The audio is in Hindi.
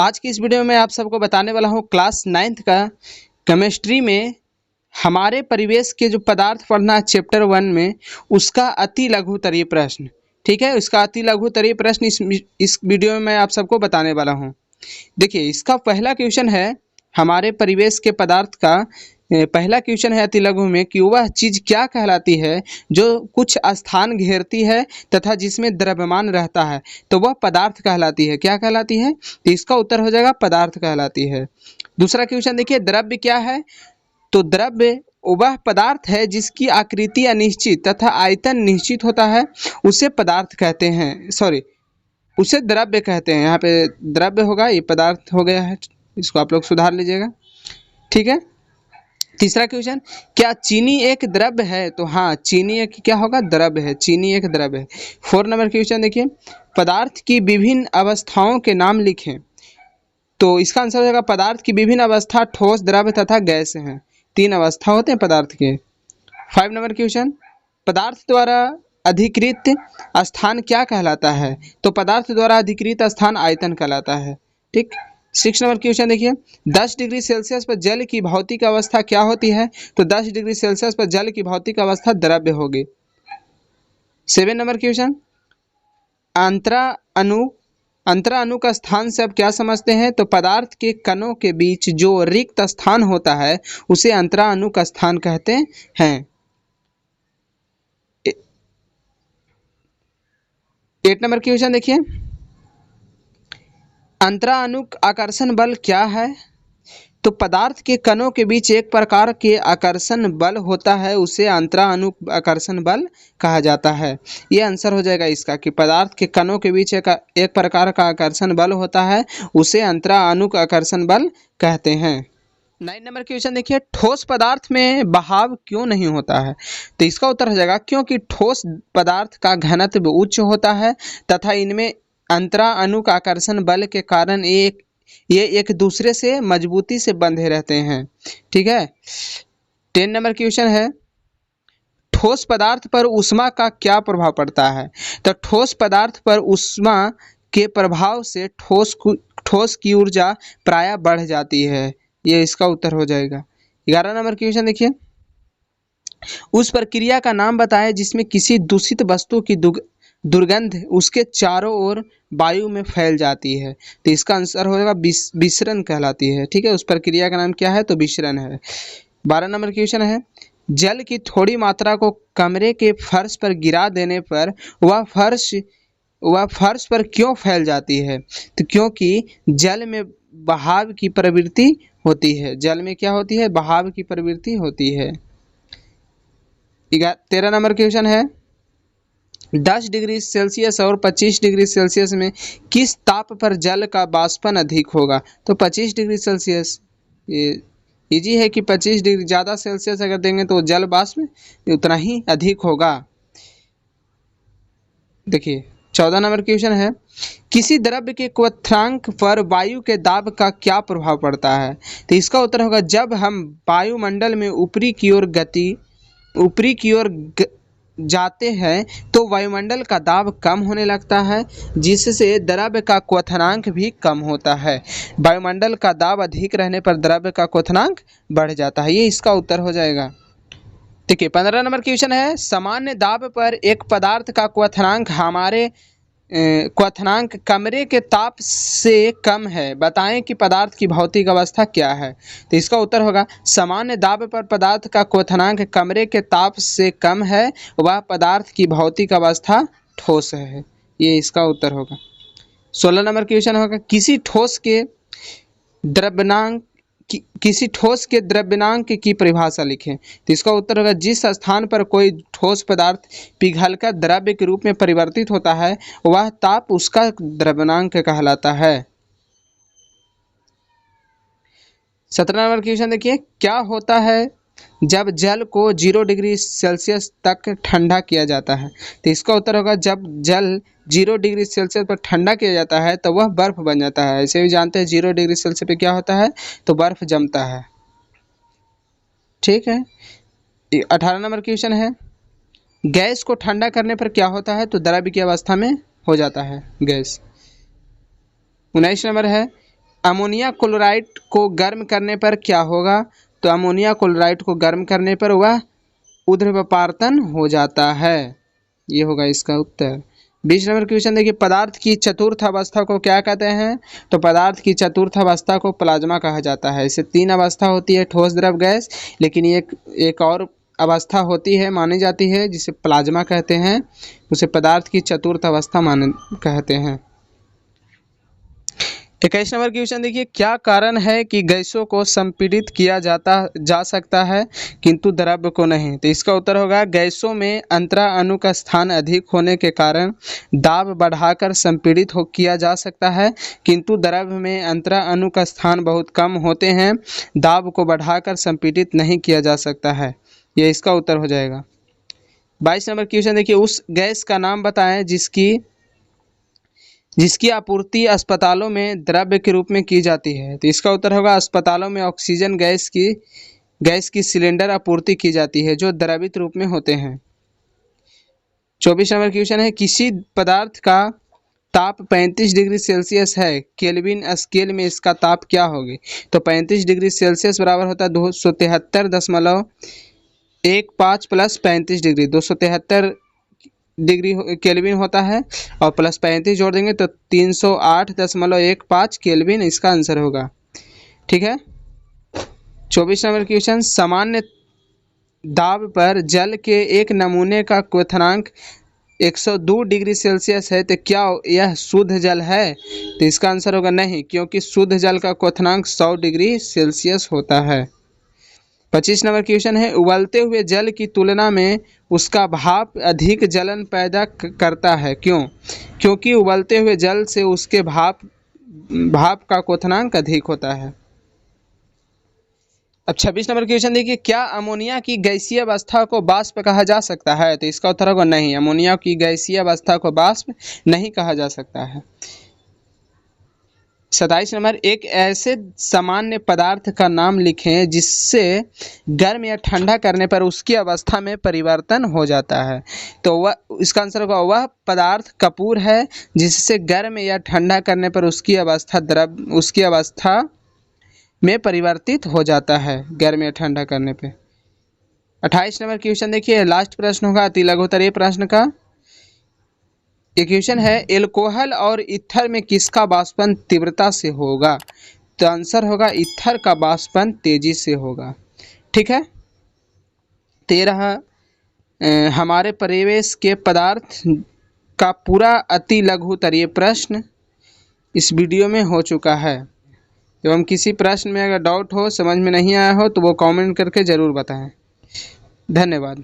आज की इस वीडियो में आप सबको बताने वाला हूँ क्लास 9th का केमिस्ट्री में हमारे परिवेश के जो पदार्थ पढ़ना है चैप्टर 1 में उसका अति लघुत्तरीय प्रश्न। ठीक है, इसका अति लघुत्तरीय प्रश्न इस वीडियो में मैं आप सबको बताने वाला हूँ। देखिए, इसका पहला क्वेश्चन है हमारे परिवेश के पदार्थ का पहला क्वेश्चन है अति लघु में कि वह चीज़ क्या कहलाती है जो कुछ स्थान घेरती है तथा जिसमें द्रव्यमान रहता है, तो वह पदार्थ कहलाती है। क्या कहलाती है? तो इसका उत्तर हो जाएगा पदार्थ कहलाती है। दूसरा क्वेश्चन देखिए, द्रव्य क्या है? तो द्रव्य वह पदार्थ है जिसकी आकृति अनिश्चित तथा आयतन निश्चित होता है, उसे पदार्थ कहते हैं। सॉरी, उसे द्रव्य कहते हैं। यहाँ पे द्रव्य होगा, ये पदार्थ हो गया है, इसको आप लोग सुधार लीजिएगा। ठीक है। तीसरा क्वेश्चन, क्या चीनी एक द्रव्य है? तो हाँ, चीनी एक क्या होगा? द्रव्य है। चीनी एक द्रव्य है। 4 नंबर क्वेश्चन देखिए, पदार्थ की विभिन्न अवस्थाओं के नाम लिखें। तो इसका आंसर हो जाएगा पदार्थ की विभिन्न अवस्था ठोस, द्रव्य तथा गैस हैं। 3 अवस्था होते हैं पदार्थ के। 5 नंबर क्वेश्चन, पदार्थ द्वारा अधिकृत स्थान क्या कहलाता है? तो पदार्थ द्वारा अधिकृत स्थान आयतन कहलाता है। ठीक। 6 नंबर क्वेश्चन देखिए, 10 डिग्री सेल्सियस पर जल की भौतिक अवस्था क्या होती है? तो 10 डिग्री सेल्सियस पर जल की भौतिक अवस्था द्रव्य होगी। 7 नंबर क्वेश्चन, अंतरा अणु का स्थान से आप क्या समझते हैं? तो पदार्थ के कणों के बीच जो रिक्त स्थान होता है उसे अंतरा अणु का स्थान कहते हैं। 8 नंबर क्वेश्चन देखिए, अंतराअणुक आकर्षण बल क्या है? तो पदार्थ के कणों के बीच एक प्रकार के आकर्षण बल होता है, उसे अंतराअणुक आकर्षण बल कहा जाता है। ये आंसर हो जाएगा इसका कि पदार्थ के कणों के बीच एक प्रकार का आकर्षण बल होता है, उसे अंतराअणुक आकर्षण बल कहते हैं। 9 नंबर क्वेश्चन देखिए, ठोस पदार्थ में बहाव क्यों नहीं होता है? तो इसका उत्तर हो जाएगा क्योंकि ठोस पदार्थ का घनत्व उच्च होता है तथा इनमें अंतराअणुक आकर्षण बल के कारण ये एक दूसरे से मजबूती से बंधे रहते हैं। ठीक है। 10 नंबर क्वेश्चन है, ठोस पदार्थ पर ऊष्मा का क्या प्रभाव पड़ता है? तो ठोस पदार्थ पर ऊष्मा के प्रभाव से ठोस की ऊर्जा प्रायः बढ़ जाती है। ये इसका उत्तर हो जाएगा। 11 नंबर क्वेश्चन देखिए, उस प्रक्रिया का नाम बताएं जिसमें किसी दूषित वस्तु की दुर्गंध उसके चारों ओर वायु में फैल जाती है। तो इसका आंसर हो जाएगा विसरण कहलाती है। ठीक है, उस प्रक्रिया का नाम क्या है? तो विसरण है। 12 नंबर क्वेश्चन है, जल की थोड़ी मात्रा को कमरे के फर्श पर गिरा देने पर वह फर्श पर क्यों फैल जाती है? तो क्योंकि जल में बहाव की प्रवृत्ति होती है। जल में क्या होती है? बहाव की प्रवृत्ति होती है। 13 नंबर क्वेश्चन है, 10 डिग्री सेल्सियस और 25 डिग्री सेल्सियस में किस ताप पर जल का वाष्पन अधिक होगा? तो 25 डिग्री सेल्सियस। ये इजी है कि 25 डिग्री ज़्यादा सेल्सियस अगर देंगे तो जल वाष्प उतना ही अधिक होगा। देखिए 14 नंबर क्वेश्चन है, किसी द्रव्य के क्वथनांक पर वायु के दाब का क्या प्रभाव पड़ता है? तो इसका उत्तर होगा जब हम वायुमंडल में ऊपरी की ओर जाते हैं तो वायुमंडल का दाब कम होने लगता है, जिससे द्रव्य का क्वथनांक भी कम होता है। वायुमंडल का दाब अधिक रहने पर द्रव्य का क्वथनांक बढ़ जाता है। ये इसका उत्तर हो जाएगा। ठीक है। 15 नंबर क्वेश्चन है, सामान्य दाब पर एक पदार्थ का क्वथनांक कमरे के ताप से कम है, बताएं कि पदार्थ की भौतिक अवस्था क्या है? तो इसका उत्तर होगा सामान्य दाब पर पदार्थ का क्वथनांक कमरे के ताप से कम है, वह पदार्थ की भौतिक अवस्था ठोस है। ये इसका उत्तर होगा। 16 नंबर क्वेश्चन होगा, किसी ठोस के द्रव्यनांक की परिभाषा लिखें। तो इसका उत्तर होगा जिस स्थान पर कोई ठोस पदार्थ पिघलकर द्रव्य के रूप में परिवर्तित होता है वह ताप उसका द्रव्यनांक कहलाता है। 17 नंबर क्वेश्चन देखिए, क्या होता है जब जल को 0 डिग्री सेल्सियस तक ठंडा किया जाता है? तो इसका उत्तर होगा जब जल 0 डिग्री सेल्सियस पर ठंडा किया जाता है तो वह बर्फ बन जाता है। ऐसे भी जानते हैं 0 डिग्री सेल्सियस पे क्या होता है? तो बर्फ जमता है। ठीक है। 18 नंबर क्वेश्चन है, गैस को ठंडा करने पर क्या होता है? तो द्रव्य की अवस्था में हो जाता है गैस। 19 नंबर है, अमोनिया क्लोराइड को गर्म करने पर क्या होगा? तो अमोनिया क्लोराइड को गर्म करने पर वह ऊर्ध्वपातन हो जाता है। ये होगा इसका उत्तर। 20 नंबर क्वेश्चन देखिए, पदार्थ की चतुर्थ अवस्था को क्या कहते हैं? तो पदार्थ की चतुर्थ अवस्था को प्लाज्मा कहा जाता है। इसे 3 अवस्था होती है, ठोस, द्रव, गैस, लेकिन एक और अवस्था होती है मानी जाती है जिसे प्लाज्मा कहते हैं, उसे पदार्थ की चतुर्थ अवस्था कहते हैं। 21 नंबर क्वेश्चन देखिए, क्या कारण है कि गैसों को संपीड़ित किया जा सकता है किंतु द्रव को नहीं? तो इसका उत्तर होगा, गैसों में अंतरा अणु का स्थान अधिक होने के कारण दाब बढ़ाकर संपीड़ित किया जा सकता है, किंतु द्रव में अंतरा अणु का स्थान बहुत कम होते हैं, दाब को बढ़ाकर संपीड़ित नहीं किया जा सकता है। ये इसका उत्तर हो जाएगा। 22 नंबर क्वेश्चन देखिए, उस गैस का नाम बताएं जिसकी आपूर्ति अस्पतालों में द्रव्य के रूप में की जाती है। तो इसका उत्तर होगा, अस्पतालों में ऑक्सीजन गैस की सिलेंडर आपूर्ति की जाती है जो द्रवित रूप में होते हैं। 24 नंबर क्वेश्चन है, किसी पदार्थ का ताप 35 डिग्री सेल्सियस है, केल्विन स्केल में इसका ताप क्या होगी? तो 35 डिग्री सेल्सियस बराबर होता है 273.15 प्लस 35 डिग्री, 273 डिग्री केल्विन होता है, और प्लस 35 जोड़ देंगे तो 308.15 केल्विन इसका आंसर होगा। ठीक है। 24 नंबर क्वेश्चन, सामान्य दाब पर जल के एक नमूने का क्वथनांक 102 डिग्री सेल्सियस है, तो क्या यह शुद्ध जल है? तो इसका आंसर होगा नहीं, क्योंकि शुद्ध जल का क्वथनांक 100 डिग्री सेल्सियस होता है। 25 नंबर क्वेश्चन है, उबलते हुए जल की तुलना में उसका भाप अधिक जलन पैदा करता है, क्यों? क्योंकि उबलते हुए जल से उसके भाप का क्वथनांक अधिक होता है। अब 26 नंबर क्वेश्चन देखिए, क्या अमोनिया की गैसीय अवस्था को वाष्प कहा जा सकता है? तो इसका उत्तर होगा नहीं, अमोनिया की गैसीय अवस्था को वाष्प नहीं कहा जा सकता है। 27 नंबर, एक ऐसे सामान्य पदार्थ का नाम लिखें जिससे गर्म या ठंडा करने पर उसकी अवस्था में परिवर्तन हो जाता है। तो वह इसका आंसर होगा, वह पदार्थ कपूर है जिससे गर्म या ठंडा करने पर उसकी अवस्था में परिवर्तित हो जाता है, गर्म या ठंडा करने पे। 28 नंबर क्वेश्चन देखिए, लास्ट प्रश्न होगा अति लघुत्तरीय प्रश्न का। ये क्वेश्चन है, एल्कोहल और ईथर में किसका वाष्पन तीव्रता से होगा? तो आंसर होगा ईथर का वाष्पन तेजी से होगा। ठीक है। 13 हमारे परिवेश के पदार्थ का पूरा अति लघुत्तरीय प्रश्न इस वीडियो में हो चुका है। एवं किसी प्रश्न में अगर डाउट हो, समझ में नहीं आया हो, तो वो कमेंट करके ज़रूर बताएं। धन्यवाद।